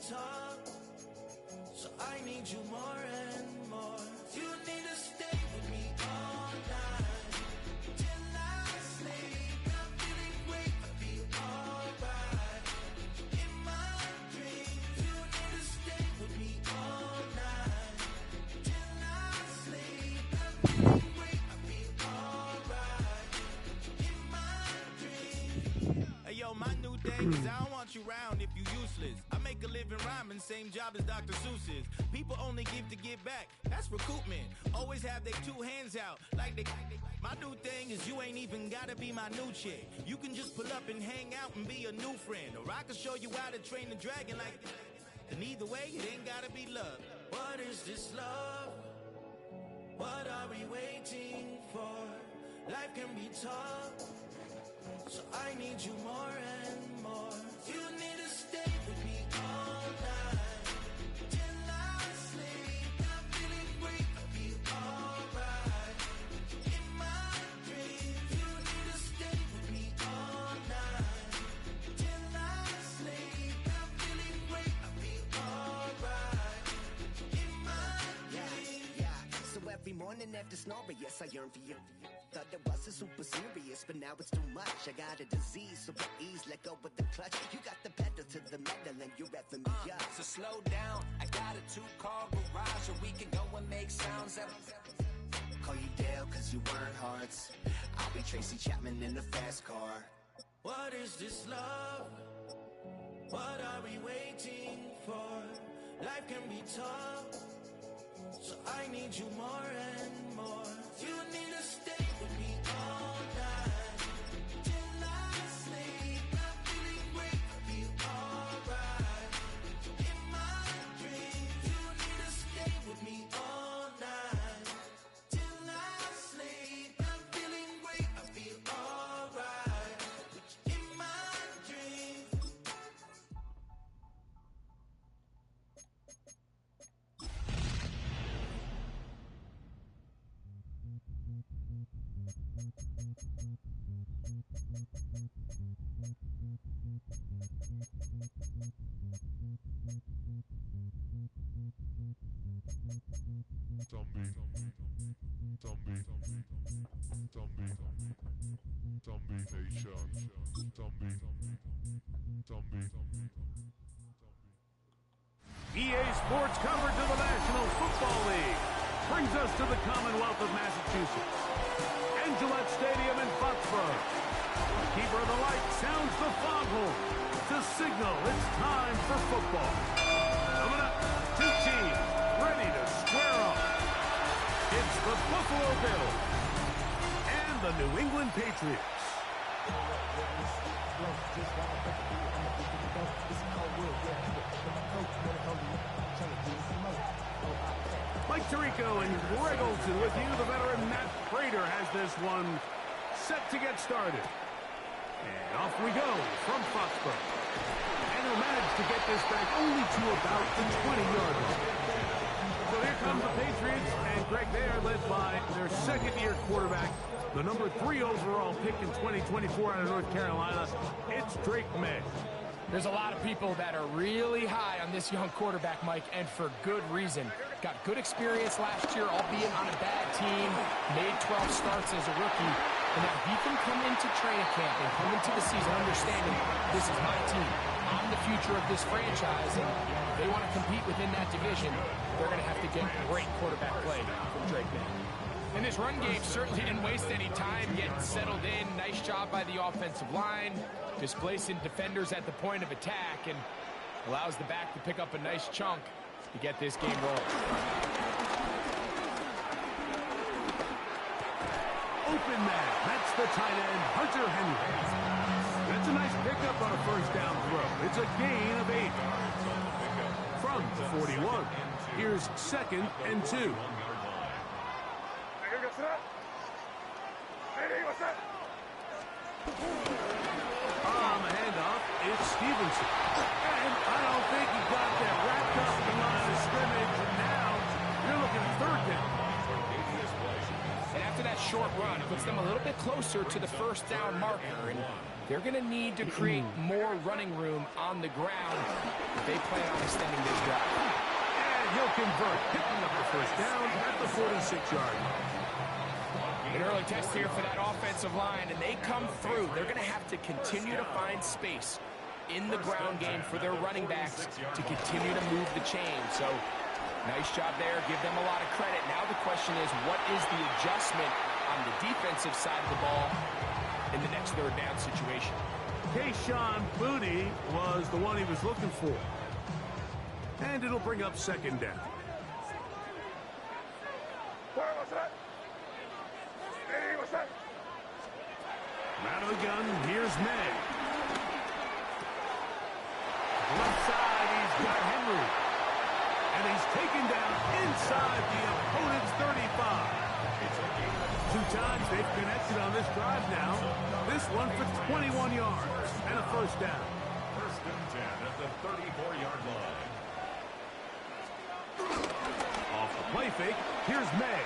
tough, so I need you more and more. You need to stay with me all night till I sleep. I'm feeling great, I'll be alright. In my dreams, you need to stay with me all night till I sleep. I'm feeling great, I'll be alright. In my dreams. Hey yo, my new thing is I don't want you round if you useless. I make a living rhyming, same job as Dr. Seuss's. People only give to give back, that's recoupment. Always have their two hands out, like they. My new thing is you ain't even gotta be my new chick. You can just pull up and hang out and be a new friend. Or I can show you how to train the dragon like. And either way, it ain't gotta be love. What is this love? What are we waiting for? Life can be tough, so I need you more and more. You need to stay with me all night till I sleep. I'm feeling great, I'll be alright. In my dreams, you need to stay with me all night till I sleep. I'm feeling great, I'll be alright. In my dreams. Yeah. So every morning after snoring, yes, I yearn for you. Thought it wasn't super serious, but now it's too much. I got a disease, so please let go with the clutch. You got the pedal to the metal and you're revving me up. So slow down, I got a 2-car garage where we can go and make sounds that... Call you Dale cause you weren't hearts. I'll be Tracy Chapman in a fast car. What is this love? What are we waiting for? Life can be tough, so I need you more and more. You need to stay with me all night till I sleep. I'm feeling great, I'll be alright. In my dreams, you need to stay with me all night till I sleep. I'm feeling great, I'll be alright. In my dreams. EA Sports coverage of the National Football League brings us to the Commonwealth of Massachusetts and Gillette Stadium in Foxborough. Keeper of the light sounds the foghorn to signal it's time for football. Coming up, two teams ready to square off. It's the Buffalo Bills and the New England Patriots. Mike Tirico and Greg Olson with you. The veteran Matt Prater has this one set to get started. And off we go from Foxborough. And he'll manage to get this back only to about the 20-yard line. So here comes the Patriots, and Greg, they are led by their second-year quarterback, the number 3 overall pick in 2024 out of North Carolina. It's Drake May. There's a lot of people that are really high on this young quarterback, Mike, and for good reason. Got good experience last year, albeit on a bad team. Made 12 starts as a rookie. And now he can come into training camp and come into the season understanding this is my team. I'm the future of this franchise, and if they want to compete within that division, they're going to have to get great quarterback play from Drake May. And this run game certainly didn't waste any time getting settled in. Nice job by the offensive line, displacing defenders at the point of attack, and allows the back to pick up a nice chunk to get this game rolling. Open man, that's the tight end, Hunter Henry. That's a nice pickup on a first down throw. It's a gain of 8. From the 41, here's 2nd and 2. On the handoff, it's Stevenson. And I don't think he got that wrapped up in the line of scrimmage. And now you're looking at 3rd down. And after that short run, it puts them a little bit closer to the first down marker. And they're going to need to create more running room on the ground if they plan on extending this drive. And he'll convert, picking up the first down at the 46-yard line. An early test here for that offensive line, and they come through. They're going to have to continue to find space in the ground game for their running backs to continue to move the chain. So, nice job there. Give them a lot of credit. Now the question is, what is the adjustment on the defensive side of the ball in the next third down situation? Kayshon Boutte was the one he was looking for. And it'll bring up second down. Out of the gun, here's May. Left side, he's got Henry. And he's taken down inside the opponent's 35. 2 times they've connected on this drive now. This one for 21 yards and a first down. First and 10 at the 34-yard line. Off the play fake, here's May.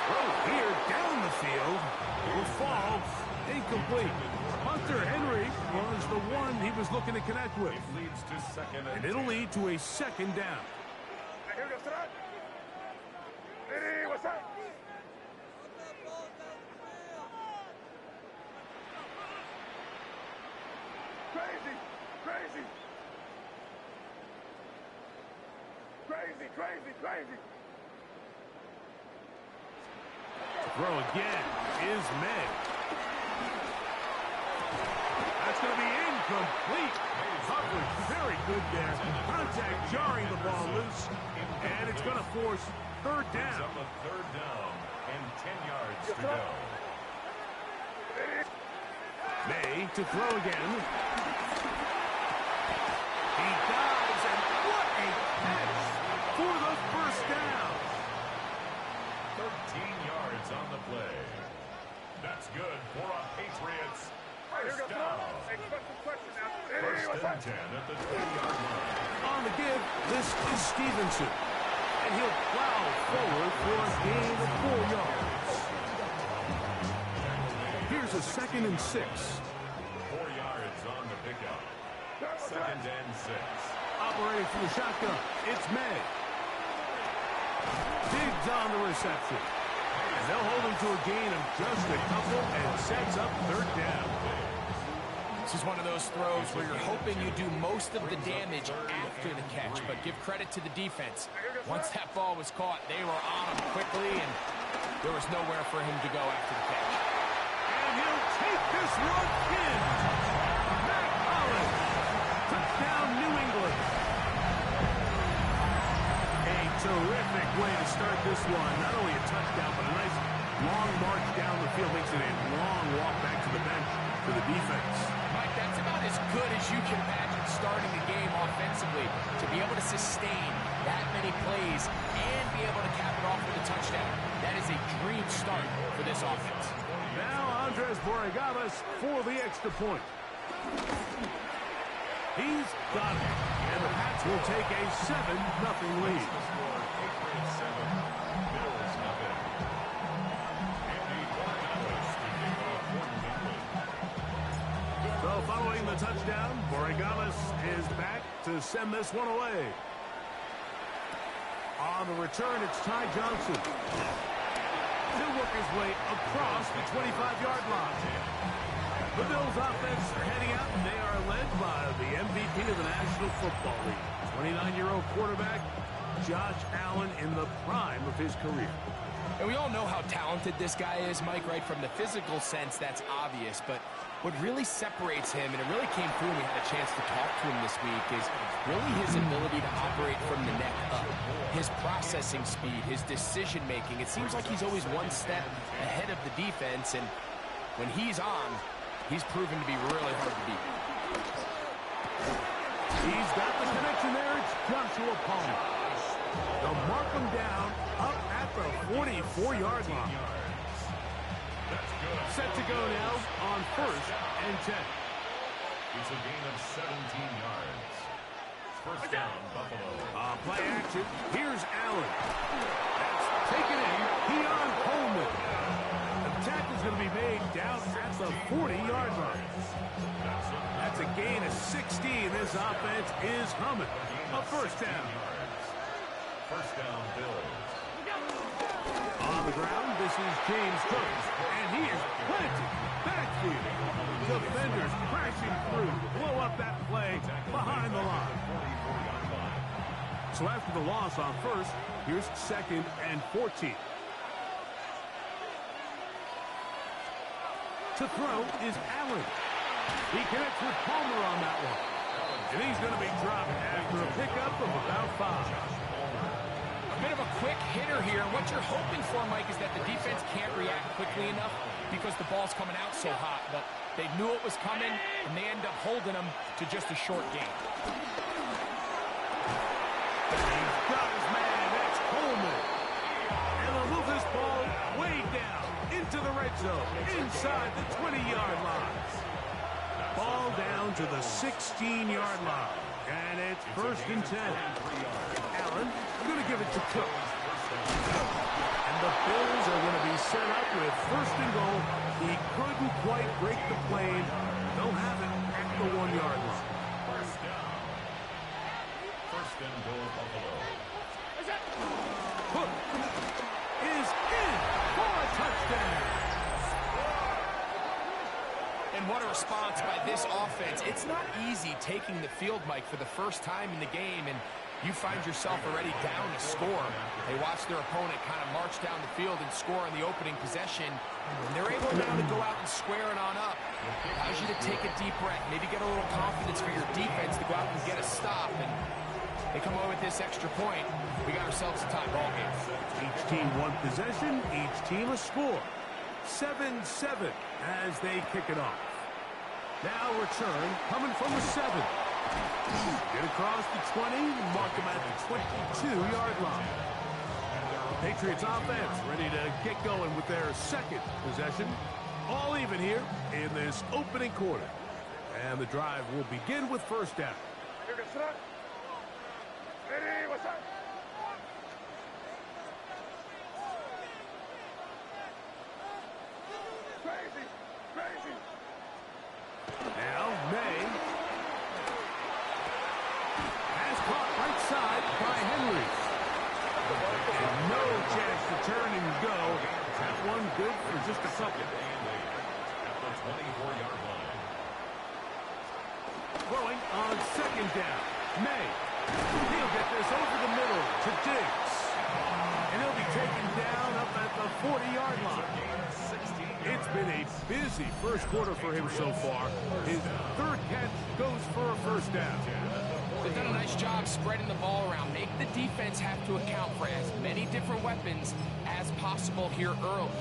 Throw here down the field. Will fall incomplete. Hunter Henry was the one he was looking to connect with. Leads to second And it'll lead to a second down. Crazy. Throw again is May. That's going to be incomplete. Coverage very good there. Contact jarring the ball loose. And it's going to force third down. Up a third down and 10 yards to go. May to throw again. He dives, and what a catch for the first down. 13 yards on the play. That's good for a Patriots first down. First and 10 at the 20-yard line. On the give, this is Stevenson. And he'll plow forward for a gain of 4 yards. Here's a 2nd and 6. 4 yards on the pickup. 2nd and 6. Operating from the shotgun, it's May. Diggs on the reception. And they'll hold him to a gain of just a couple and sets up third down. This is one of those throws where you're hoping you do most of the damage after the catch, but give credit to the defense. Once that ball was caught, they were on him quickly, and there was nowhere for him to go after the catch. And he'll take this one in. Matt Collins. Touchdown, New England. A terrific way to start this one. Not only a touchdown, but a nice long march down the field. Makes it a long walk back to the bench for the defense. Mike, that's about as good as you can imagine starting the game offensively. To be able to sustain that many plays and be able to cap it off with a touchdown. That is a dream start for this offense. Now Andres Borregales for the extra point. He's got it. And the Pats will take a 7-0 lead. Patriots 7, Bills nothing. Andy Borregales to kick off for New England. So following the touchdown, Borregales is back to send this one away. On the return, it's Ty Johnson. He'll work his way across the 25-yard line. The Bills offense are heading out, and they are led by the MVP of the National Football League, 29-year-old quarterback Josh Allen in the prime of his career. And we all know how talented this guy is, Mike, right? From the physical sense, that's obvious. But what really separates him, and it really came through when we had a chance to talk to him this week, is really his ability to operate from the neck up. His processing speed, his decision-making. It seems like he's always one step ahead of the defense, and when he's on, he's proven to be really hard to beat. He's got the connection there. It's Joshua Palmer. They'll mark him down up at the 44-yard line. That's good. Set to go now on 1st and 10. It's a gain of 17 yards. First down, Buffalo. Play action. Here's Allen. That's taken in. Keon Coleman. The tackle's going to be made down at the 40-yard line. That's a gain of 16. This offense is humming. A first down. First down, Bills. On the ground, this is James Cook, and he is planted backfield. Defenders crashing through, blow up that play behind the line. So after the loss on first, here's 2nd and 14. To throw is Allen. He connects with Palmer on that one. And he's going to be dropped after a pickup of about 5. A bit of a quick hitter here. And what you're hoping for, Mike, is that the defense can't react quickly enough because the ball's coming out so hot. But they knew it was coming, and they end up holding them to just a short gain. He's got his man. That's Coleman. And they'll move this ball way down into the red zone, inside the 20-yard line. Ball down to the 16-yard line. And it's 1st and 10. Allen going to give it to Cook. And the Bills are going to be set up with 1st and goal. He couldn't quite break the plane. They'll have it at the 1-yard line. First down. First and goal, Buffalo. Cook is in for a touchdown. And what a response by this offense. It's not easy taking the field, Mike, for the first time in the game, and you find yourself already down a score. They watch their opponent kind of march down the field and score on the opening possession, and they're able now to go out and square it on up. Allows you to take a deep breath, maybe get a little confidence for your defense to go out and get a stop, and they come away with this extra point. We got ourselves a tie ball game. Each team one possession, each team a score. 7-7 as they kick it off. Now return coming from the 7. Get across the 20, mark them at the 22-yard line. Patriots offense ready to get going with their 2nd possession. All even here in this opening quarter. And the drive will begin with 1st down. Ready, what's up? Crazy. Now May has caught right side by Henry. And no chance to turn and go. That one good for just a couple. At the 24-yard line. Throwing on 2nd down. May. He'll get this over the middle to Diggs. And he'll be taken down up at the 40-yard line. It's been a busy first quarter for him so far. His 3rd catch goes for a 1st down. They've done a nice job spreading the ball around. Make the defense have to account for as many different weapons as possible here early.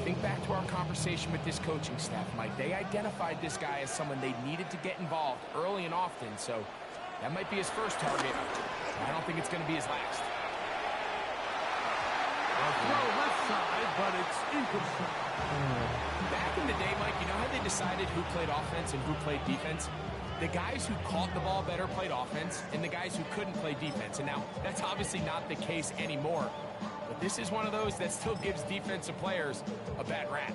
Think back to our conversation with this coaching staff, Mike. They identified this guy as someone they needed to get involved early and often, so that might be his first target. I don't think it's going to be his last. A throw left side, but it's incomplete. Back in the day, Mike, you know how they decided who played offense and who played defense? The guys who caught the ball better played offense, and the guys who couldn't play defense. And now, that's obviously not the case anymore. But this is one of those that still gives defensive players a bad rap.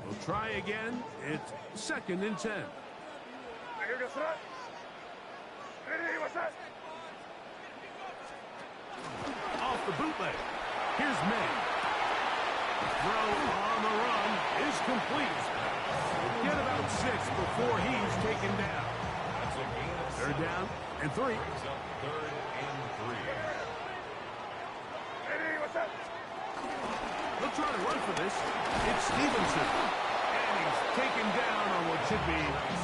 We'll try again. It's 2nd and 10. Ready, what's up? Off the bootleg. Here's May. Throw on the run is complete. Get about 6 before he's taken down. That's a gain of 3rd down and 3. Brings up 3rd and 3. Ready, what's up? They'll try to run for this. It's Stevenson. And he's taken down on what should be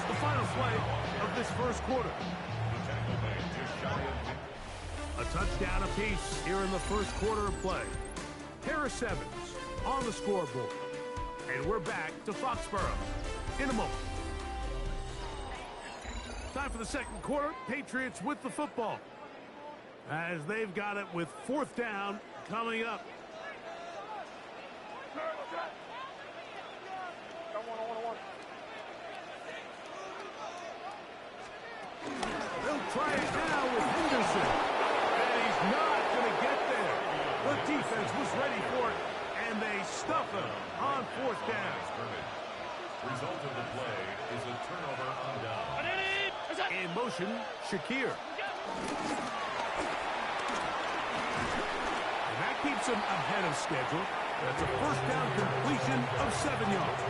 the final play of this first quarter. The tackle by just shy of A touchdown apiece here in the first quarter of play. Harris Evans on the scoreboard. And we're back to Foxborough in a moment. Time for the 2nd quarter. Patriots with the football as they've got it with 4th down coming up. They'll try it now with Henderson. And he's not going to get there. The defense was ready for it, And they stuff him on fourth down. Result of the play is a turnover on down. In motion, Shakir. And that keeps him ahead of schedule. That's a first down completion of 7 yards.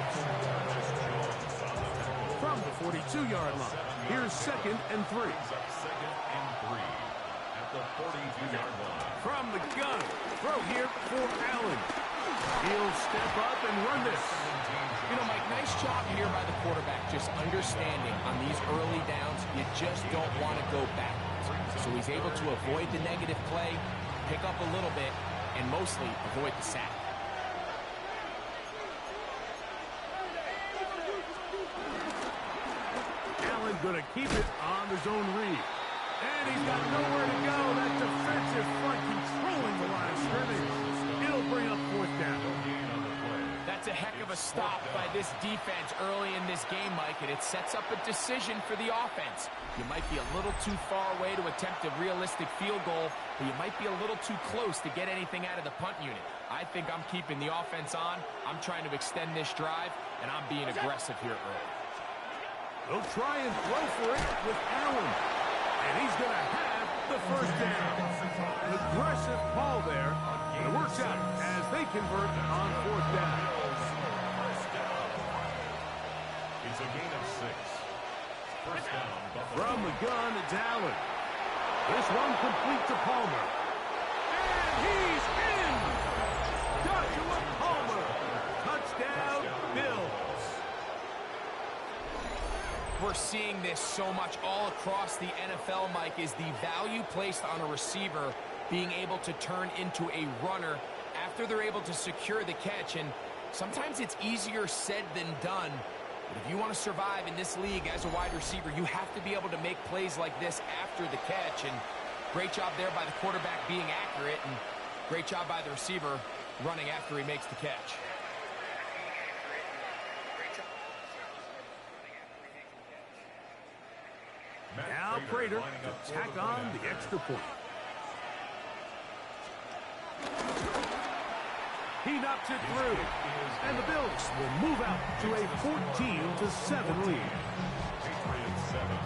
From the 42-yard line, here's 2nd and 3. Second and 3 at the 42-yard line. From the gun, throw here for Allen. He'll step up and run this. You know, Mike, nice job here by the quarterback, just understanding on these early downs, you just don't want to go backwards. So he's able to avoid the negative play, pick up a little bit, and mostly avoid the sack. Allen going to keep it on the zone read. And he's got nowhere to go. That defensive front controlling the line of scrimmage. It'll bring up fourth down. That's a heck of a stop by this defense early in this game, Mike, and it sets up a decision for the offense. You might be a little too far away to attempt a realistic field goal, but you might be a little too close to get anything out of the punt unit. I think I'm keeping the offense on. I'm trying to extend this drive, and I'm being aggressive here early. They'll try and throw for it with Allen. And he's going to have the first down. An aggressive call there. It works out as they convert on fourth down. It's a gain of 6. First down, Buffalo. From the gun, it's Allen. This one complete to Palmer. And he's in! Joshua Palmer. Touchdown, Bills. We're seeing this so much all across the NFL, Mike, is the value placed on a receiver being able to turn into a runner after they're able to secure the catch. And sometimes it's easier said than done. But if you want to survive in this league as a wide receiver, you have to be able to make plays like this after the catch. And great job there by the quarterback being accurate, and great job by the receiver running after he makes the catch. Now Prater to tack on the extra point. He knocks it through. And the Bills will move out to a 14-7 lead. Patriots 7.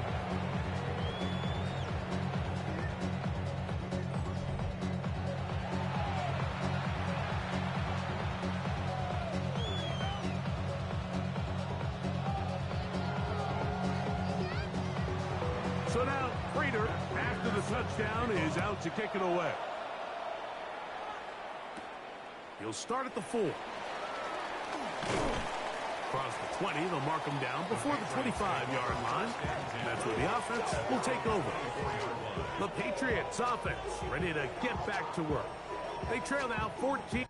So now Prater, after the touchdown, is out to kick it away. He'll start at the 4. Across the 20, they'll mark him down before the 25-yard line. That's where the offense will take over. The Patriots offense ready to get back to work. They trail now 14.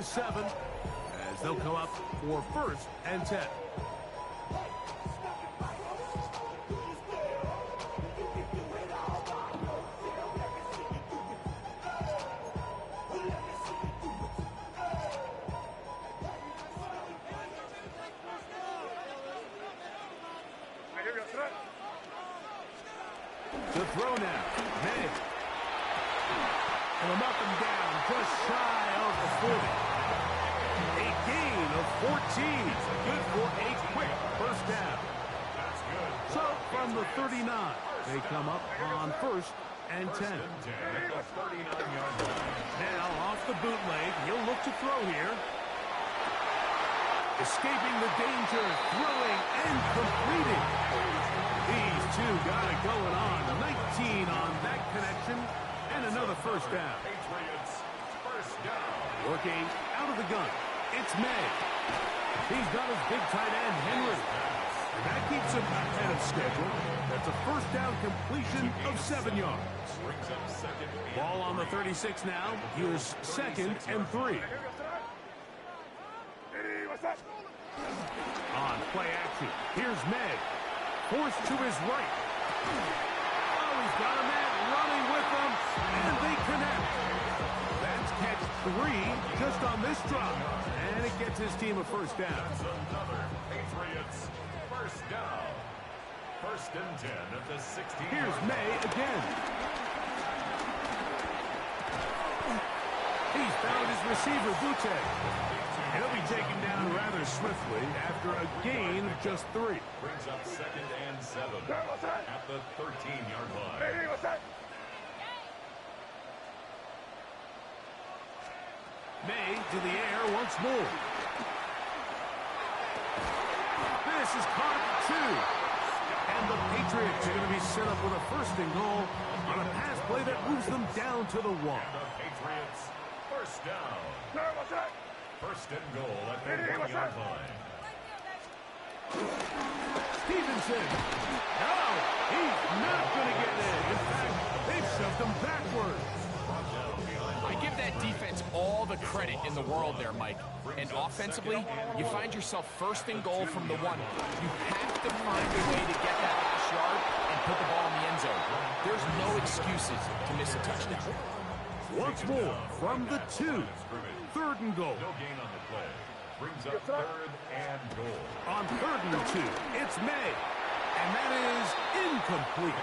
to 7 as they'll come up for 1st and 10. To throw now, May. And a up and down, just shy of the 40. A gain of 14. Good for a quick first down. That's good. So from the 39, they come up on 1st and 10. First and 10 at the 39-yard line. Now off the bootleg, he'll look to throw here. Escaping the danger, throwing and completing. These two got it going on. 19 on that connection and another first down. Patriots, first down. Working out of the gun, it's May. He's got his big tight end, Henry. That keeps him ahead of schedule. That's a first down completion of 7 yards. Brings up second and Ball on the 36 now. Here's 2nd and 3. On play action, here's May. Forced to his right. Oh, he's got a man running with them, and they connect. That's catch 3 just on this drop, and it gets his team a first down. That's another Patriots first down. First and 10 at the 16. Here's May again. He's found his receiver, Butte. He'll be taken down rather swiftly after a gain of just 3. Brings up second and 7 at the 13-yard line. May to the air once more. This is caught 2. And the Patriots are going to be set up with a 1st and goal on a pass play that moves them down to the 1. And the Patriots first down. First and goal at the 1-yard line. Stevenson. No, he's not going to get in. In fact, they've shoved him backwards. I give that defense all the credit in the world there, Mike. And offensively, you find yourself 1st and goal from the 1. You have to find a way to get that last yard and put the ball in the end zone. There's no excuses to miss a touchdown. Once more from the 2. 3rd and goal. No gain on the play. Brings up 3rd and goal. On 3rd and 2, it's May. And that is incomplete.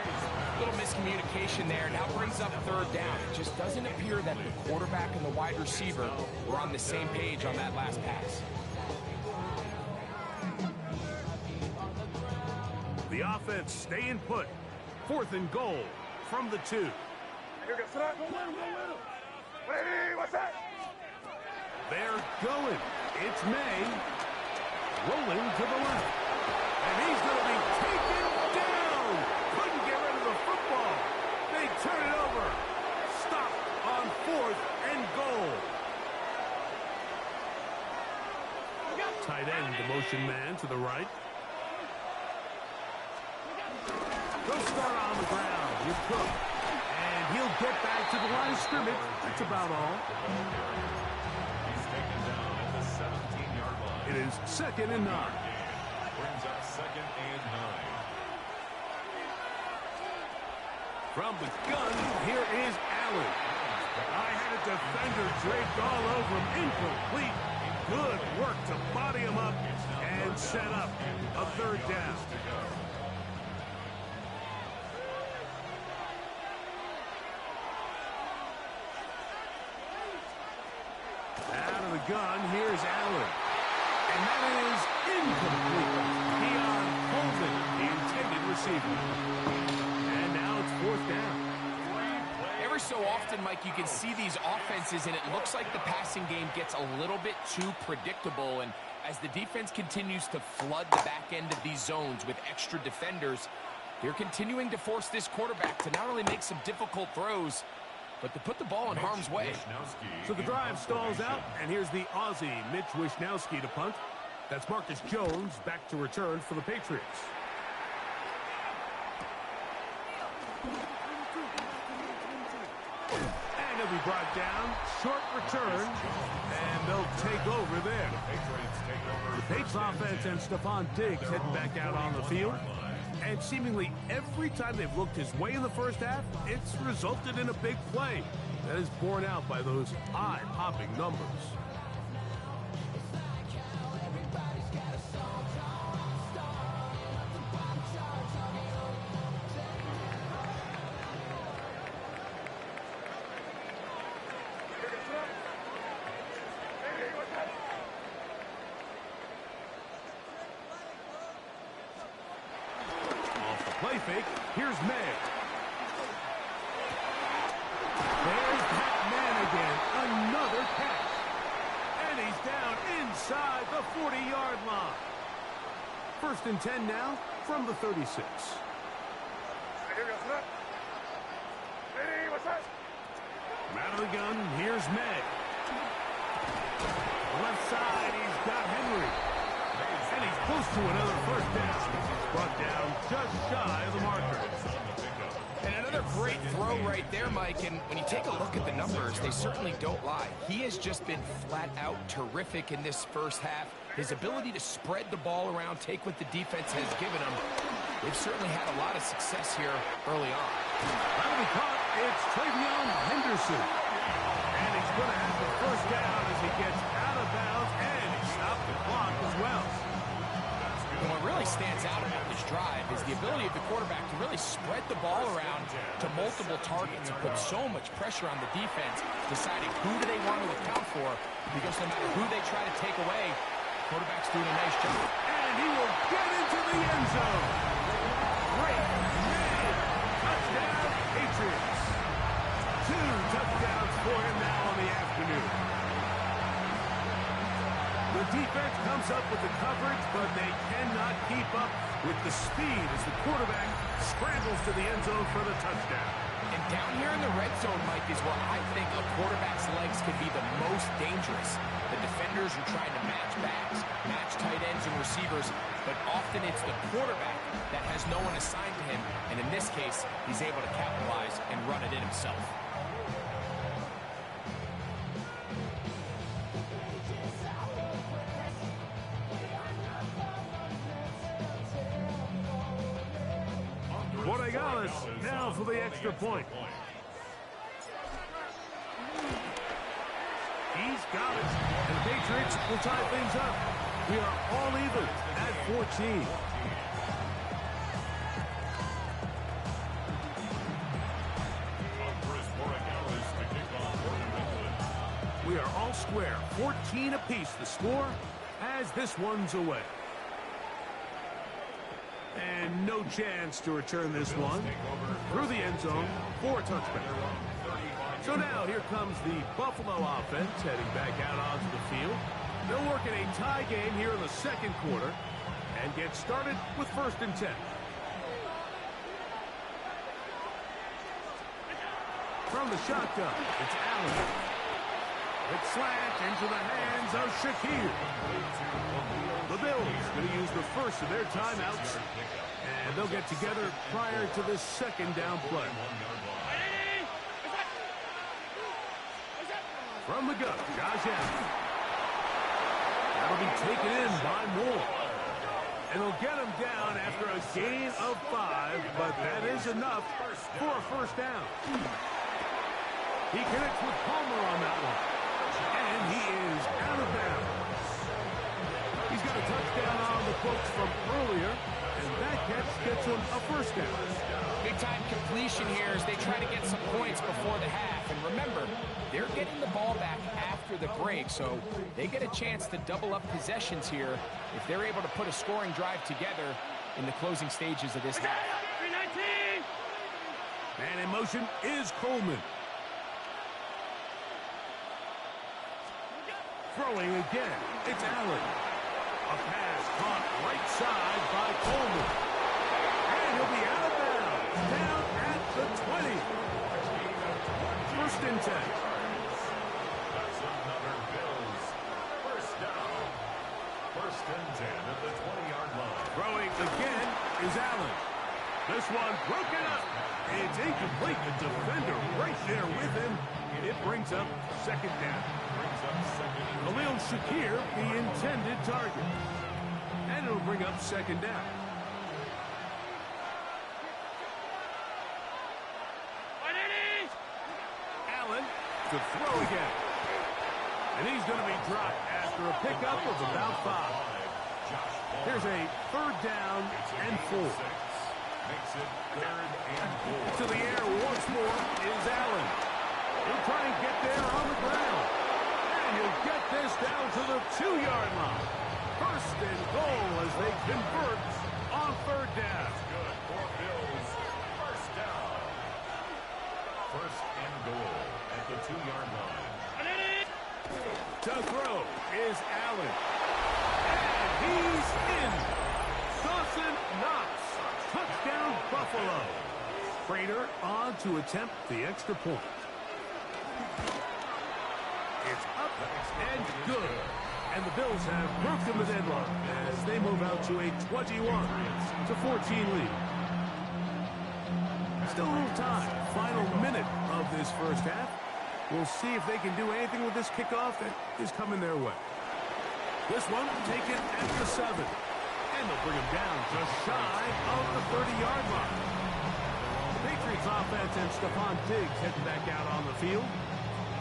Little miscommunication there. Now brings up 3rd down. It just doesn't appear that the quarterback and the wide receiver were on the same page on that last pass. The offense staying put. 4th and goal from the 2. They're going. It's May. Rolling to the left. And he's going to be taken down. Couldn't get rid of the football. They turn it over. Stop on 4th and goal. Tight end, the motion man to the right. They'll start on the ground with Cook. And he'll get back to the line of scrimmage. That's about all. He's taken down at the 17-yard line. It is 2nd and 9. Brings up 2nd and 9. From the gun, here is Allen. I had a defender draped all over him. Incomplete. Good work to body him up and set up a 3rd down. Out of the gun, here's Allen. And that is incomplete. Keon Coleman, the intended receiver. And now it's 4th down. Every so often, Mike, you can see these offenses, and it looks like the passing game gets a little bit too predictable. And as the defense continues to flood the back end of these zones with extra defenders, they're continuing to force this quarterback to not only make some difficult throws, but to put the ball in harm's way. So the drive stalls out, and here's the Aussie, Mitch Wishnowsky, to punt. That's Marcus Jones back to return for the Patriots. And he'll be be brought down. Short return, and they'll take over there. The Patriots offense and Stephon Diggs heading back out on the field. And seemingly every time they've looked his way in the first half, it's resulted in a big play. That is borne out by those eye-popping numbers. Play fake. Here's May. There's that man again. Another catch. And he's down inside the 40-yard line. 1st and 10 now from the 36. Out of the gun, here's May. Left side, he's got Henry. And he's close to another first down. Brought down just shy of the marker. And another great throw right there, Mike. And when you take a look at the numbers, they certainly don't lie. He has just been flat out terrific in this first half. His ability to spread the ball around, take what the defense has given him. They've certainly had a lot of success here early on. That'll be caught. It's Travion Henderson. And he's going to have the first down as he gets out of bounds. And he stopped the clock as well. And what really stands out about this drive is the ability of the quarterback to really spread the ball around to multiple targets and put so much pressure on the defense, deciding who do they want to account for, because no matter who they try to take away, the quarterback's doing a nice job. And he will get into the end zone. Great man. Touchdown, Patriots. 2 touchdowns for him now on the afternoon. The defense comes up with the coverage, but they cannot keep up with the speed as the quarterback scrambles to the end zone for the touchdown. And down here in the red zone, Mike, is where I think a quarterback's legs can be the most dangerous. The defenders are trying to match backs, match tight ends and receivers, but often it's the quarterback that has no one assigned to him, and in this case, he's able to capitalize and run it in himself. Borregales now for the extra point. He's got it. And the Patriots will tie things up. We are all even at 14. We are all square. 14 apiece the score as this one's away. And no chance to return this one through the end zone for a touchback. So now here comes the Buffalo offense heading back out onto the field. They'll work in a tie game here in the second quarter and get started with 1st and 10. From the shotgun, it's Allen. It's slant into the hands of Shakir. The Bills going to use the first of their timeouts, and they'll get together prior to this second down play. From the gun, Josh Allen. That'll be taken in by Moore. And they'll get him down after a gain of 5, but that is enough for a first down. He connects with Palmer on that one. And he is out of bounds. He's got a touchdown on the books from earlier, and that catch gets him a first down. Big-time completion here as they try to get some points before the half. And remember, they're getting the ball back after the break, so they get a chance to double up possessions here if they're able to put a scoring drive together in the closing stages of this half. 319! And in motion is Coleman. Throwing again, it's Allen. A pass caught right side by Coleman. And he'll be out of bounds, down at the 20. 1st and 10. That's another Bills. First down. 1st and 10 at the 20-yard line. Throwing again is Allen. This one broken up. It's incomplete. The defender right there with him. It brings up second down. Khalil Shakir, the intended target. And it'll bring up second down. Allen to throw again. And he's going to be dropped after a pickup of about 5. Here's a third down and 4. Makes it third and 4. To the air once more is Allen. He'll try and get there on the ground. And he'll get this down to the 2-yard line. First and goal as they convert on third down. Good for Bills. First down. First and goal at the 2-yard line. To throw is Allen. And he's in. Dawson Knox. Touchdown, Buffalo. Prater on to attempt the extra point. It's up and good. And the Bills have broken the deadlock as they move out to a 21-14 lead. Still a little time. Final minute of this first half. We'll see if they can do anything with this kickoff that is coming their way. This one taken at the 7. And they'll bring him down just shy of the 30-yard line. The Patriots offense and Stephon Diggs heading back out on the field.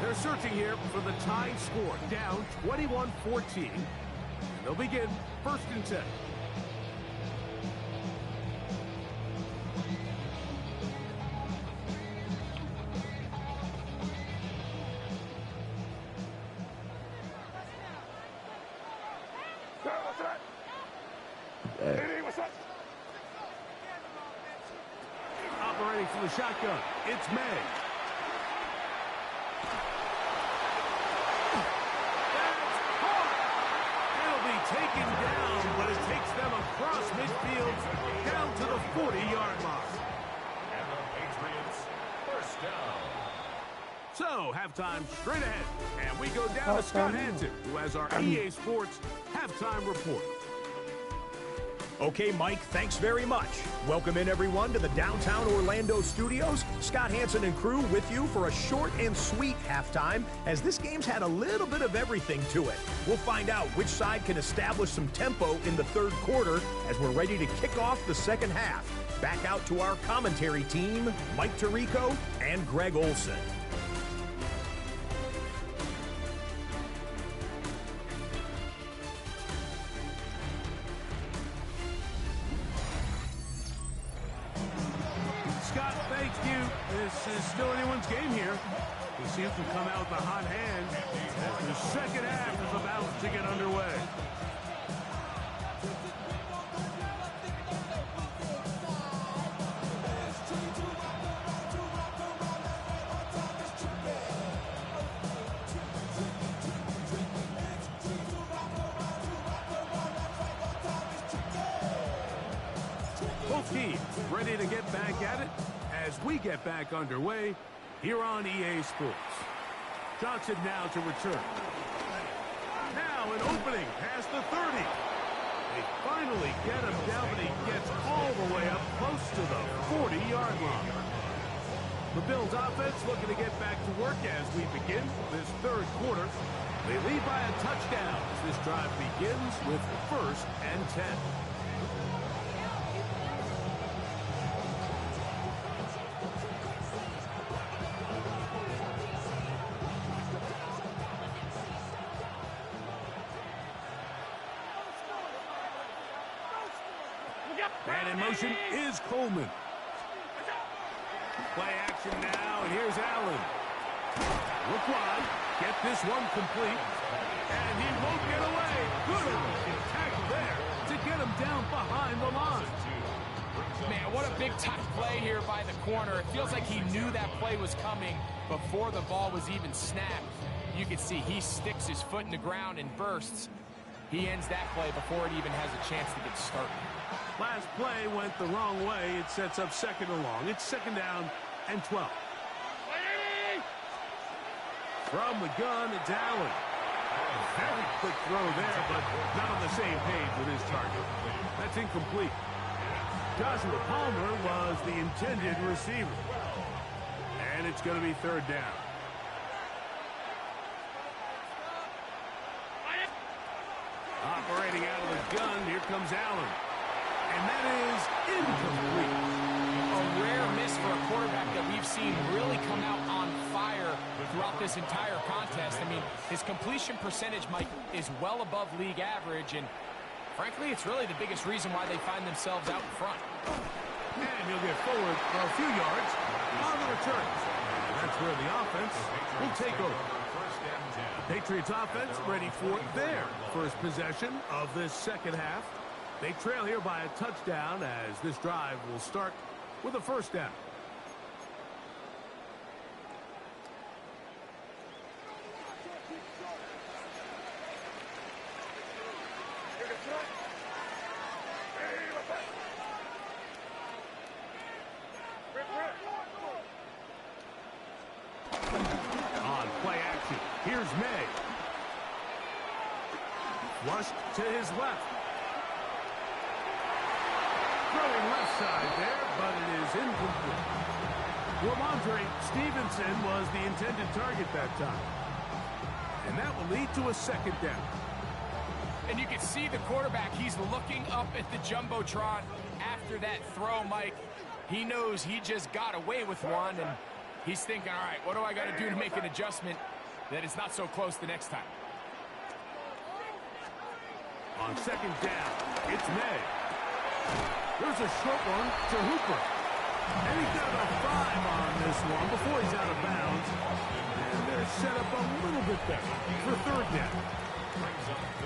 They're searching here for the tie score, down 21-14. And they'll begin first and 10. Operating for the shotgun, it's May. That's caught. It'll be taken down, but it takes them across midfield down to the 40-yard mark. And the Patriots first down. So, halftime straight ahead. And we go down to Scott Hansen, who has our EA Sports halftime report. Okay, Mike, thanks very much. Welcome in, everyone, to the downtown Orlando studios. Scott Hansen and crew with you for a short and sweet halftime, as this game's had a little bit of everything to it. We'll find out which side can establish some tempo in the third quarter as we're ready to kick off the second half. Back out to our commentary team, Mike Tirico and Greg Olson. This is still anyone's game here. We'll see who can come out with a hot hand as the second half is about to get underway. Both teams ready to get back at it as we get back underway here on EA Sports. Johnson now to return. Now an opening past the 30. They finally get him down, but he gets all the way up close to the 40-yard line. The Bills offense looking to get back to work as we begin this third quarter. They lead by a touchdown as this drive begins with first and 10. And in motion is Coleman. Play action now, and here's Allen. Look wide, get this one complete, and he won't get away. Good tackle there to get him down behind the line. Man, what a big-time play here by the corner. It feels like he knew that play was coming before the ball was even snapped. You can see he sticks his foot in the ground and bursts. He ends that play before it even has a chance to get started. Last play went the wrong way. It sets up second and long. It's second down and 12. From the gun, it's Allen. Very quick throw there, but not on the same page with his target. That's incomplete. Joshua Palmer was the intended receiver. And it's going to be third down. Operating out of the gun, here comes Allen. And that is incomplete. A rare miss for a quarterback that we've seen really come out on fire throughout this entire contest. I mean, his completion percentage, Mike, is well above league average, and frankly, it's really the biggest reason why they find themselves out in front. And he'll get forward for a few yards on the return. And that's where the offense will take over. Patriots offense ready for their first possession of this second half. They trail here by a touchdown as this drive will start with a first down. On play action, here's May. Flushed to his left. Throwing left side there, but it is incomplete. Ramondre Stevenson was the intended target that time. And that will lead to a second down. And you can see the quarterback, he's looking up at the Jumbotron after that throw, Mike. He knows he just got away with one, and he's thinking, all right, what do I got to do to make an adjustment that it's not so close the next time? On second down, it's May. There's a short one to Hooper. And he got a 5 on this one before he's out of bounds. And they're set up a little bit better for third down.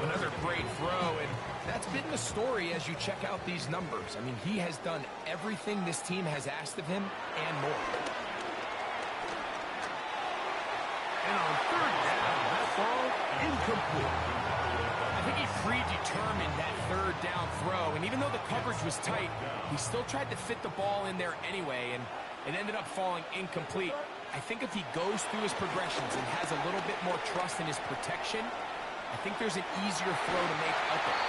Another great throw, and that's been the story as you check out these numbers. I mean, he has done everything this team has asked of him and more. And on third down, that ball incomplete. I think he predetermined that third down throw, and even though the coverage was tight, he still tried to fit the ball in there anyway, and it ended up falling incomplete. I think if he goes through his progressions and has a little bit more trust in his protection, I think there's an easier throw to make out there.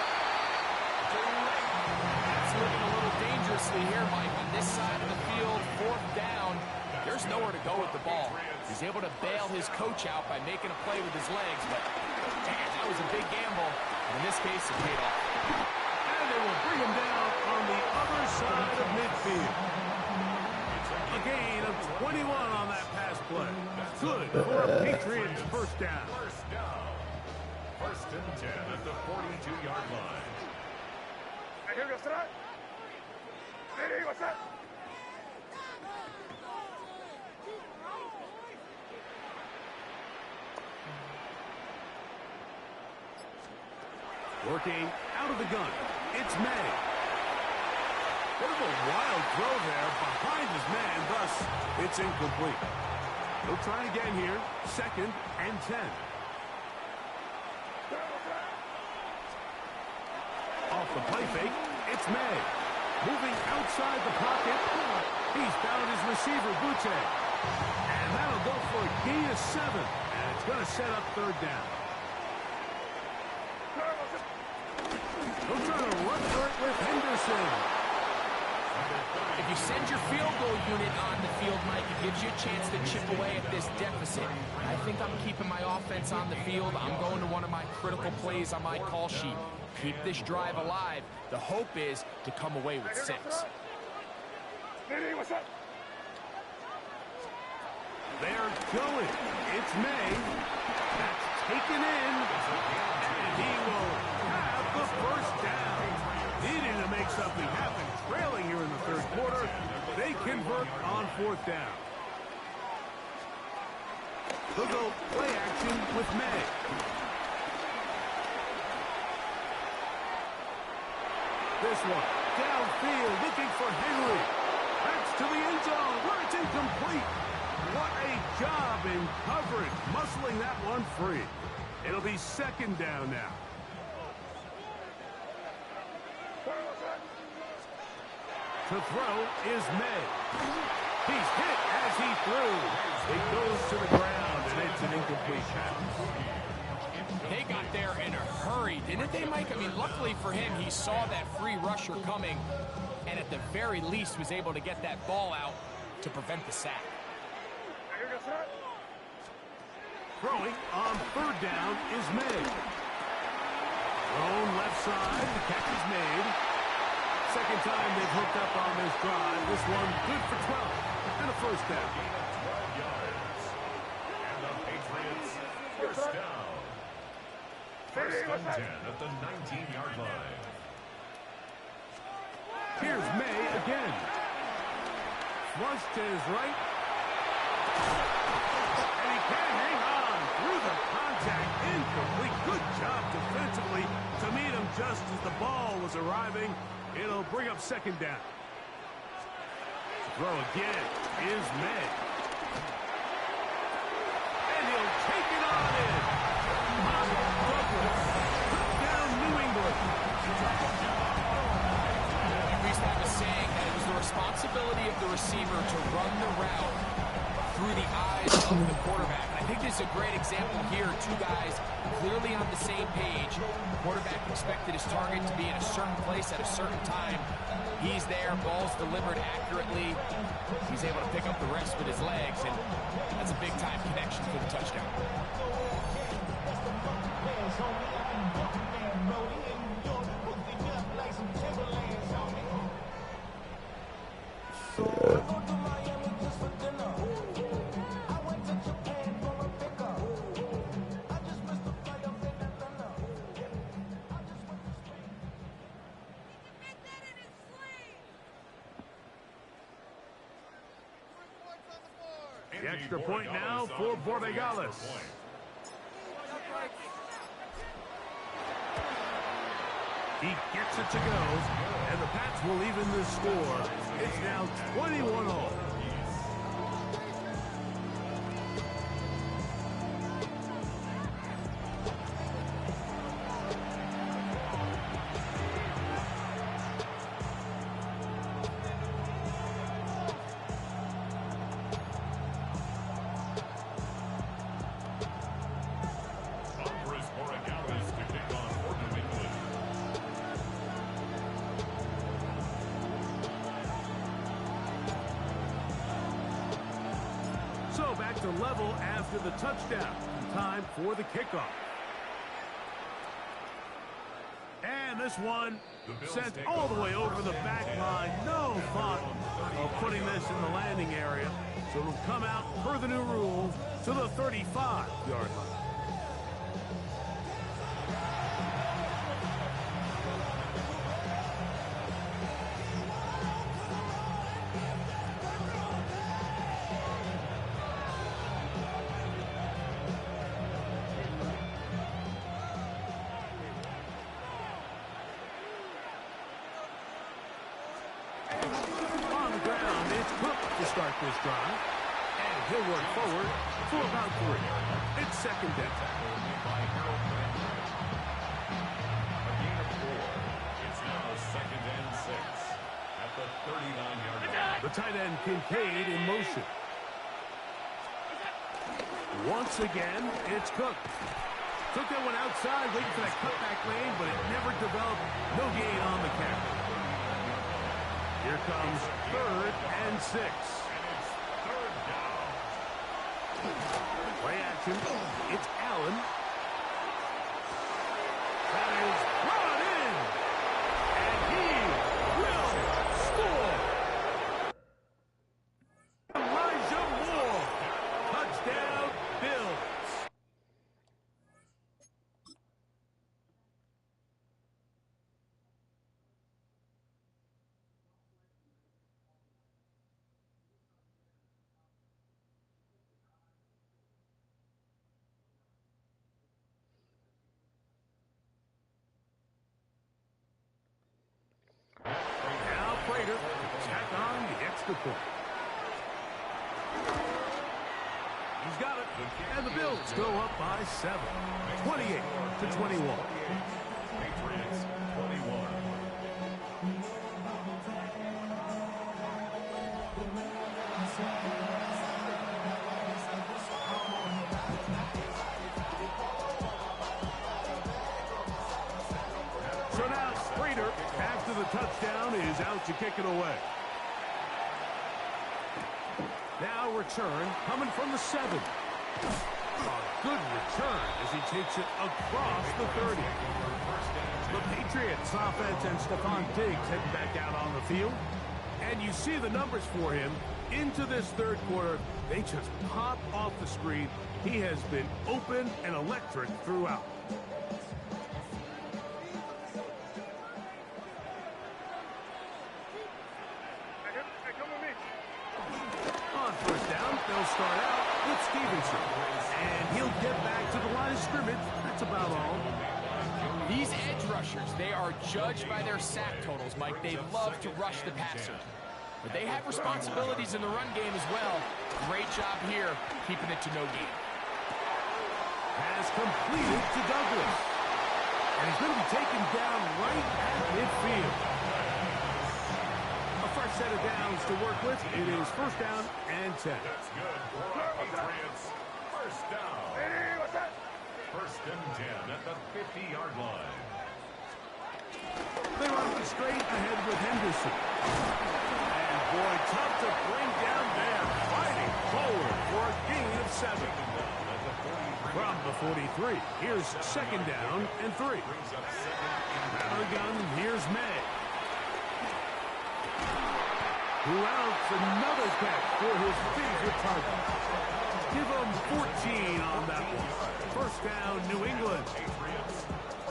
That's looking a little dangerously here, Mike. On this side of the field, fourth down, there's nowhere to go with the ball. He's able to bail his coach out by making a play with his legs, but man, that was a big gamble. And in this case, it paid off. And they will bring him down on the other side of midfield. A gain of 21 on that pass play. Good for a Patriots first down. First and 10 at the 42-yard line. Here goes tonight. Ready, what's that? Working out of the gun, it's May. Bit of a wild throw there behind his man, thus it's incomplete. He'll try again here, second and 10. Off the play fake, it's May. Moving outside the pocket, he's found his receiver, Butte. And that'll go for a gain of 7, and it's going to set up third down. They'll try to run for it with Henderson. If you send your field goal unit on the field, Mike, it gives you a chance to chip away at this deficit. I think I'm keeping my offense on the field. I'm going to one of my critical plays on my call sheet. Keep this drive alive. The hope is to come away with 6. Ready, what's that? They're going. It's May. That's taken in. And he will have the first down. Needing to make something happen. Trailing here in the third quarter. They convert on fourth down. They'll go play action with May. This one downfield looking for Henry. That's to the end zone where it's incomplete. What a job in coverage, muscling that one free. It'll be second down now. To throw is May. He's hit as he threw. It goes to the ground, and it's an incomplete pass. They got there in a hurry, didn't they, Mike? I mean, luckily for him, he saw that free rusher coming, and at the very least was able to get that ball out to prevent the sack. Throwing on third down is made. Thrown left side, the catch is made. Second time they've hooked up on this drive. This one good for 12 and a first down. Gain of 12 yards. And the Patriots first down. First and 10 at the 19-yard line. Here's May again. Flush to his right. And he can hang on through the contact. Incomplete. Good job defensively to meet him just as the ball was arriving. It'll bring up second down. Throw again is May. And he'll take it on in. Douglas took down New England. We used to have a saying that it was the responsibility of the receiver to run the route through the eyes of the quarterback. And I think this is a great example here. Two guys clearly on the same page. The quarterback expected his target to be in a certain place at a certain time. He's there, ball's delivered accurately. He's able to pick up the rest with his legs, and that's a big-time connection for the touchdown. The extra point now for Borregales. He gets it to go, and the Pats will even the score. It's now 21-all. So back to level after the touchdown. Time for the kickoff. And this one sent all the way over the back line. No thought of putting this in the landing area. So it'll come out per the new rules to the 35-yard line. Start this drive, and he'll work forward for about 3. It's second down. A gain of 4. It's now second and 6 at the 39-yard line. The tight end Kincaid in motion. Once again, it's Cook. Took that one outside, waiting for that cutback lane, but it never developed. No gain on the catch. Here comes third and 6. Play action. It's Allen. That is brought in. And he will score. Elijah Moore. Touchdown, Bills. Now Prater tack on the extra point. He's got it, and the Bills go up by 7, 28-21. Patriots 21. touchdown is out to kick it away. Now return coming from the 7. A good return as he takes it across the 30. The Patriots offense and Stephon Diggs heading back out on the field. And you see the numbers for him into this third quarter. They just pop off the screen. He has been open and electric throughout. On first down, they'll start out with Stevenson. And he'll get back to the line of scrimmage. That's about all. These edge rushers, they are judged by their sack totals, Mike. They love to rush the passer. But they have responsibilities in the run game as well. Great job here, keeping it to no gain. Has completed to Douglas. And he's going to be taken down right at midfield. A fresh set of downs to work with. It is first down and 10. That's good for our Patriots. First down. First and 10 at the 50-yard line. They run straight ahead with Henderson. And boy, tough to bring down there. Fighting forward for a gain of 7. From the 43, here's second down and 3. Out of the gun, here's May. Who else? Another catch for his favorite target. Give him 14 on that one. First down, New England.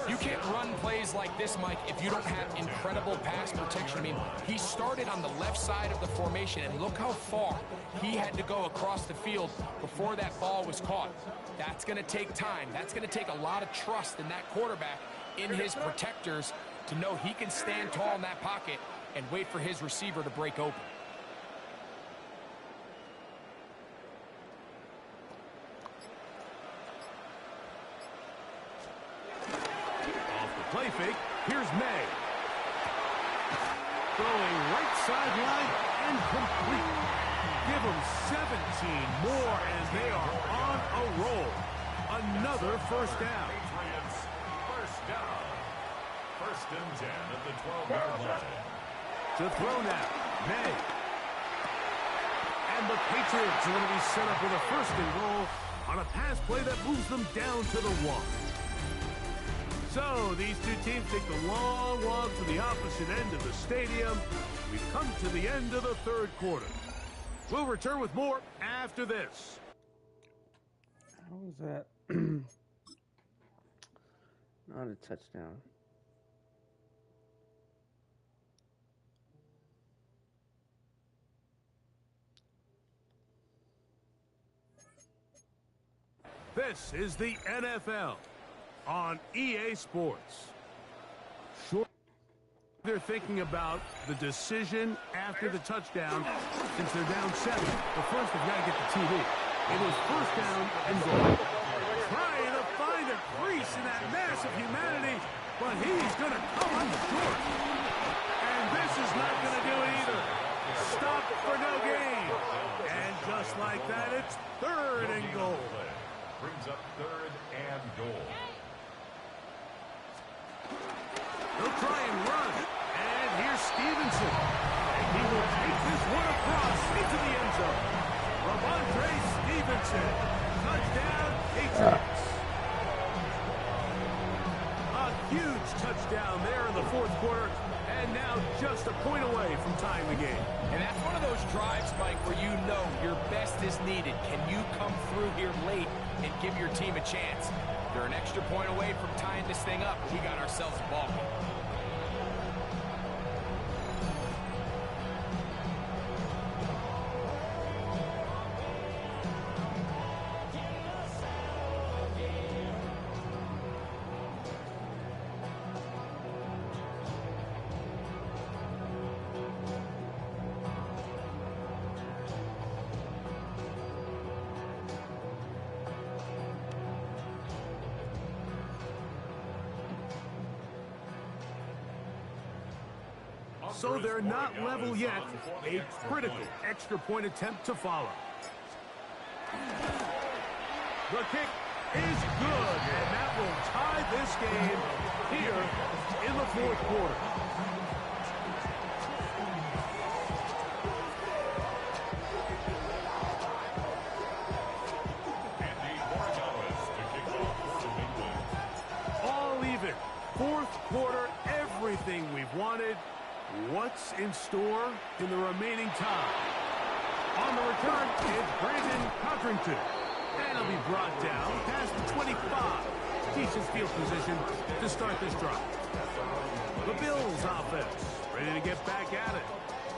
You can't run plays like this, Mike, if you don't have incredible pass protection. I mean, he started on the left side of the formation, and look how far he had to go across the field before that ball was caught. That's going to take time. That's going to take a lot of trust in that quarterback, in his protectors, to know he can stand tall in that pocket and wait for his receiver to break open. Play fake. Here's May. Going right sideline and complete. Give them 17 more, and they are on a roll. Another first down. First down. First and 10 at the 12-yard line. To throw now. May. And the Patriots are going to be set up with a first and goal on a pass play that moves them down to the 1. So, these two teams take the long walk to the opposite end of the stadium. We've come to the end of the third quarter. We'll return with more after this. How was that? Not a touchdown. This is the NFL on EA Sports. Sure, they're thinking about the decision after the touchdown since they're down 7. But first, they've got to get the TD. It is first down and goal. Trying to find a crease in that mass of humanity, but he's going to come up short. And this is not going to do it either. Stop for no gain. And just like that, it's third and goal. Brings up third and goal. They'll try and run. And here's Stevenson. And he will take this one across into the end zone. Ramondre Stevenson. Touchdown, Patriots. A huge touchdown there in the fourth quarter. And now just a point away from tying the game. And that's one of those drives, Mike, where you know your best is needed. Can you come through here late and give your team a chance? They're an extra point away from tying this thing up. We got ourselves a ball game. So they're not level yet. A critical extra point attempt to follow. The kick is good, and that will tie this game here in the fourth quarter. what's in store in the remaining time. On the return, it's Brandon Codrington. And he'll be brought down past the 25. Decent field position to start this drive. The Bills offense ready to get back at it.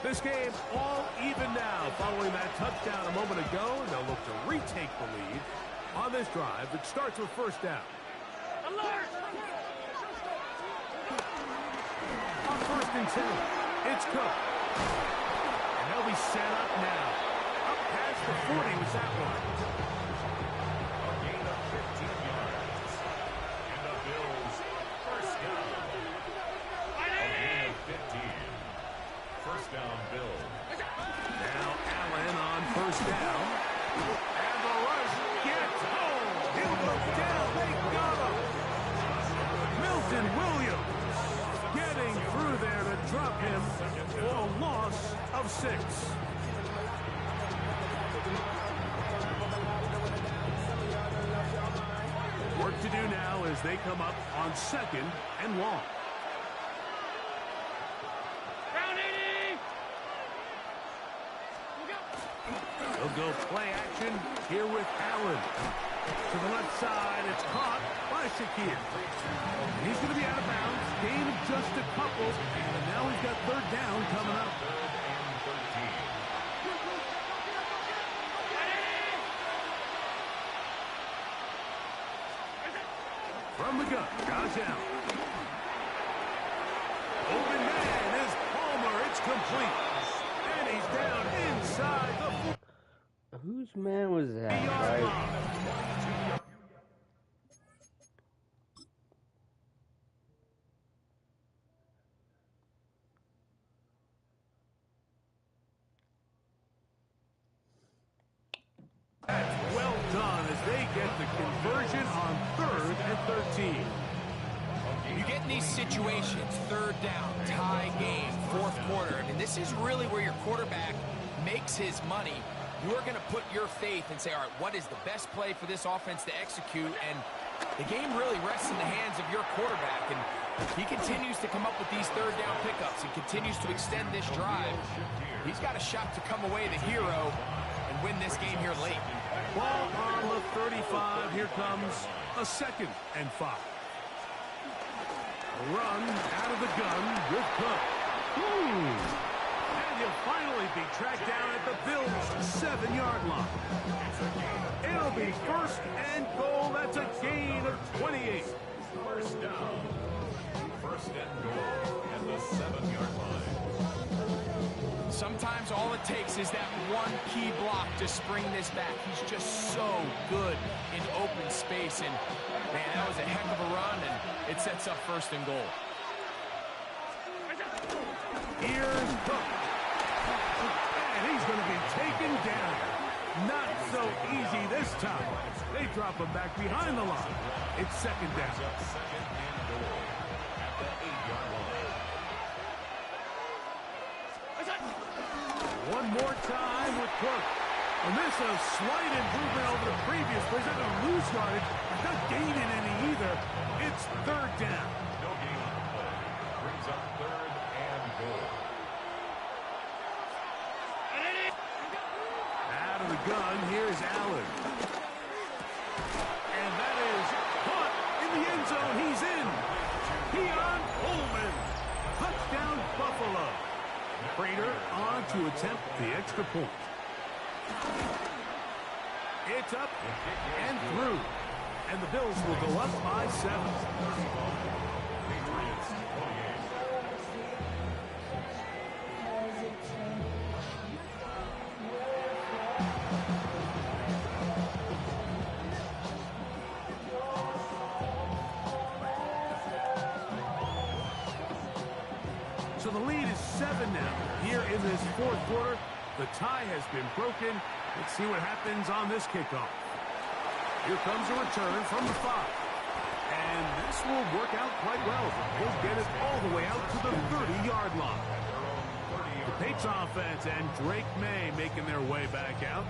This game all even now following that touchdown a moment ago. And they'll look to retake the lead on this drive that starts with first down. Alert! On 1st and 10, it's Cook. And they'll be set up now. Up past the 40 was that one. A gain of 15 yards. And the Bills first down. A gain of 15. First down, Bills. Now Allen on first down. And the rush gets home. He'll go down. They got him. Milton Williams getting through there to drop him for a loss of 6. Work to do now as they come up on 2nd and long. They'll go play action here with Allen. To the left side, it's caught by Shakir. He's going to be out of bounds. Gain of just a couple. And now we've got 3rd down coming up. 3rd and 13. From the gun, Josh Allen. Open man is Palmer. It's complete. And he's down inside the 40. Whose man was that? Yard line. That's well done as they get the conversion on 3rd and 13. You get in these situations, 3rd down, tie game, 4th quarter. I mean, this is really where your quarterback makes his money. You're going to put your faith and say, all right, what is the best play for this offense to execute? And the game really rests in the hands of your quarterback. And he continues to come up with these 3rd down pickups and continues to extend this drive. He's got a shot to come away the hero and win this game here late. Ball on the 35. Here comes a 2nd and 5. Run out of the gun with Cook. And he'll finally be tracked down at the Bills' 7-yard line. It'll be 1st and goal. That's a gain of 28. First down. 1st and goal at the 7-yard line. Sometimes all it takes is that one key block to spring this back. He's just so good in open space. And, man, that was a heck of a run, and it sets up 1st and goal. Here's Cook. And he's going to be taken down. Not so easy this time. They drop him back behind the line. It's 2nd down. 2nd and goal at the 8-yard line. One more time with Cook. And this is a slight improvement over the previous play. He's not going to lose yardage. He's not gaining any either. It's 3rd down. No gain on the play. Brings up 3rd and goal. Out of the gun, here's Allen. And that is caught in the end zone. He's in. Keon Coleman. Touchdown, Buffalo. Prater on to attempt the extra point. It's up and through. And the Bills will go up by 7. Patriots 28. So the lead is 7 now. Here in this 4th quarter, the tie has been broken. Let's see what happens on this kickoff. Here comes a return from the 5. And this will work out quite well. He'll get it all the way out to the 30-yard line. The Patriots offense and Drake May making their way back out.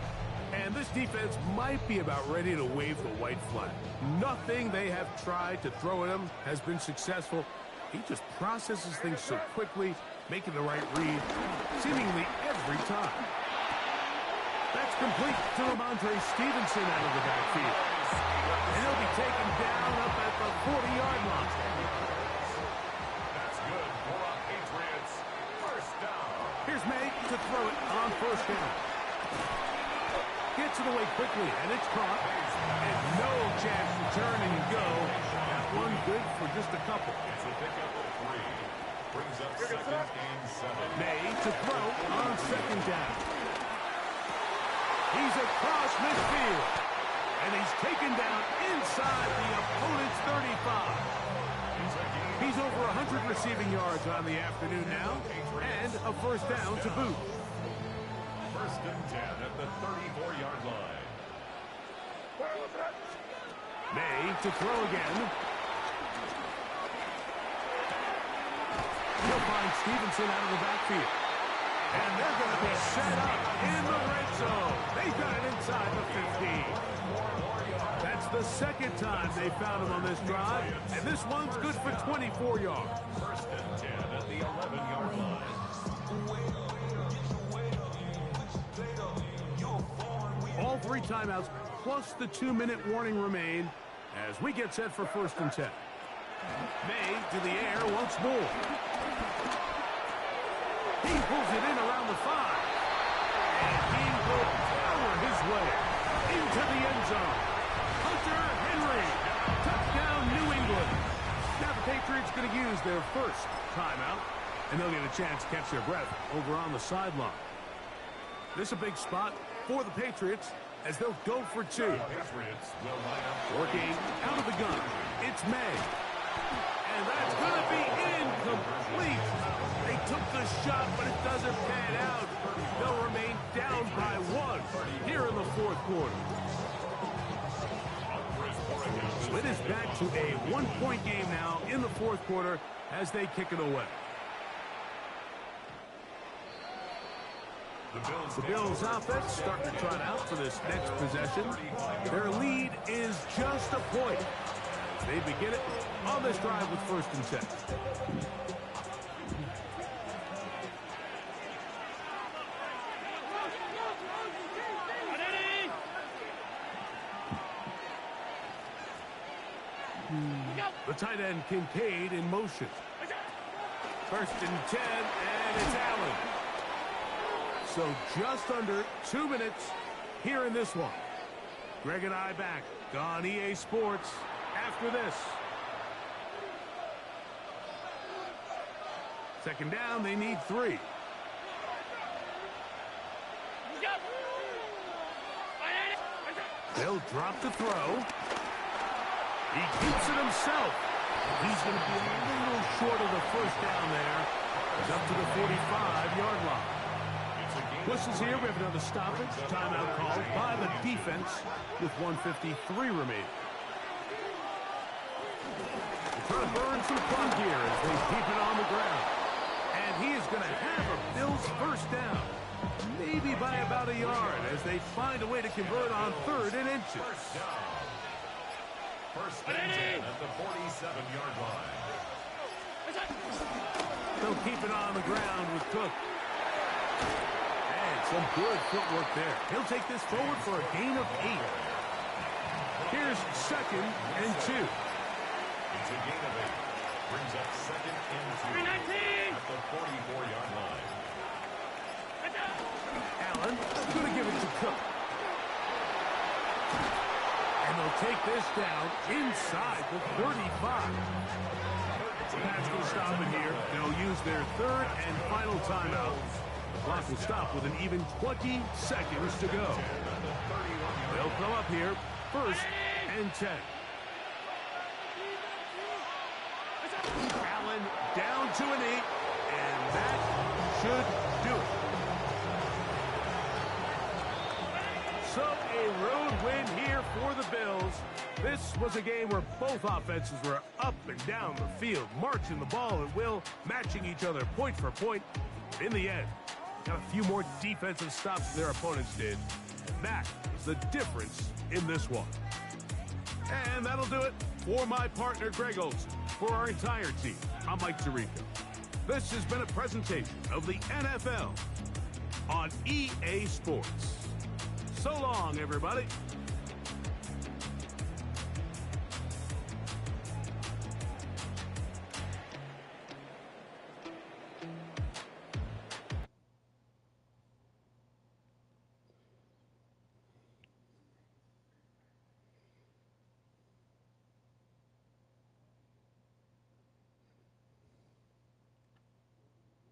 And this defense might be about ready to wave the white flag. Nothing they have tried to throw at him has been successful. He just processes things so quickly, making the right read seemingly every time. That's complete to Ramondre Stevenson out of the backfield. And he'll be taken down up at the 40-yard line. That's good for the Patriots. First down. Here's May to throw it on first down. Gets it away quickly, and it's caught. And no chance to turn and go. That one good for just a couple. It's a pickup of 3. Brings up second and 7. May to throw on second down. He's across midfield. And he's taken down inside the opponent's 35. He's over 100 receiving yards on the afternoon now. And a first down to boot. First and 10 at the 34-yard line. May to throw again. He'll find Stevenson out of the backfield. And they're going to be set up in the red zone. They've got it inside the 15. That's the second time they found him on this drive. And this one's good for 24 yards. First and 10 at the 11-yard line. All 3 timeouts plus the 2-minute warning remain as we get set for first and 10. May to the air once more. He pulls it in around the 5. And he will power his way into the end zone. Hunter Henry, touchdown New England. Now the Patriots going to use their first timeout, and they'll get a chance to catch their breath over on the sideline. This is a big spot for the Patriots as they'll go for 2. Patriots will line up. Working out of the gun. It's May. And that's going to be incomplete. They took the shot, but it doesn't pan out. They'll remain down by 1 here in the fourth quarter. So it is back to a 1-point game now in the fourth quarter as they kick it away. The Bills offense starting to trot out for this next possession. Their lead is just a point. They begin it on this drive with first and 10. The tight end Kincaid in motion. First and 10, and it's Allen. So just under 2 minutes here in this one. Greg and I back on EA Sports after this. Second down, they need 3. They'll drop the throw. He keeps it himself. He's going to be a little short of the first down there. He's up to the 45-yard line. Whistles here. We have another stoppage. Timeout called by the defense with 1:53 remaining. They're trying to burn some fun here as they keep it on the ground. And he is going to have a Bills first down. Maybe by about a yard as they find a way to convert on 3rd and inches. First and 10 at the 47-yard line. They'll keep it on the ground with Cook. And some good footwork there. He'll take this forward for a gain of 8. Here's second and 2. It's a gain of 8. Brings up second and 2 at the 44-yard line. Allen Going to give it to Cook. And they'll take this down inside the 35. That's going to stop it here. They'll use their 3rd and final timeout. The clock will stop with an even 20 seconds to go. They'll throw up here, 1st and 10. Allen down to an 8, and that should do it. So a road win here for the Bills. This was a game where both offenses were up and down the field, marching the ball at will, matching each other point for point. In the end, got a few more defensive stops than their opponents did. And that was the difference in this one. And that'll do it for my partner, Greg Olson. For our entire team, I'm Mike Tirico. This has been a presentation of the NFL on EA Sports. So long, everybody.